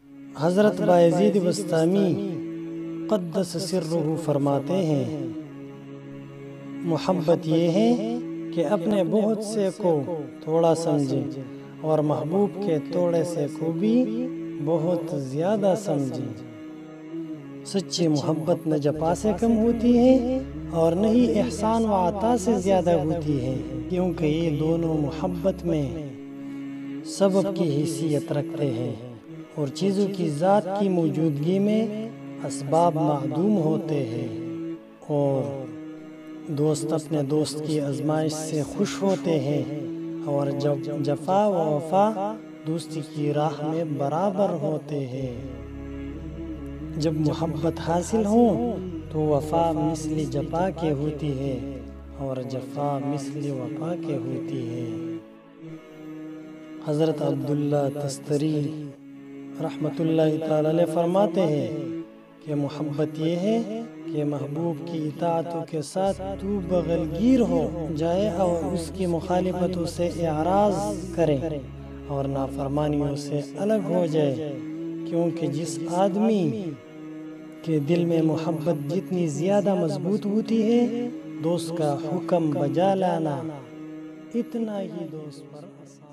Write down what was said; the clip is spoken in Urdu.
حضرت بایزید بسطامی قدس سرہ فرماتے ہیں، محبت یہ ہے کہ اپنے بہت سے کو تھوڑا سمجھے اور محبوب کے تھوڑے سے کو بھی بہت زیادہ سمجھے۔ سچی محبت نہ جفا سے کم ہوتی ہے اور نہ ہی احسان و عطا سے زیادہ ہوتی ہے، کیونکہ یہ دونوں محبت میں سبب کی حیثیت رکھتے ہیں اور چیزوں کی ذات کی موجودگی میں اسباب معدوم ہوتے ہیں، اور دوست اپنے دوست کی آزمائش سے خوش ہوتے ہیں، اور جب جفا و وفا دوستی کی راہ میں برابر ہوتے ہیں۔ جب محبت حاصل ہو تو وفا مثل جفا کے ہوتی ہے اور جفا مثل وفا کے ہوتی ہے۔ حضرت عبداللہ تستری رحمۃ اللہ تعالی علیہ فرماتے ہیں کہ محبت یہ ہے کہ محبوب کی اطاعتوں کے ساتھ تو بغلگیر ہو جائے اور اس کی مخالفتوں سے اعراض کرے اور نافرمانیوں سے الگ ہو جائے، کیونکہ جس آدمی کے دل میں محبت جتنی زیادہ مضبوط ہوتی ہے، دوست کا حکم بجا لانا اتنا ہی دوست پر آسان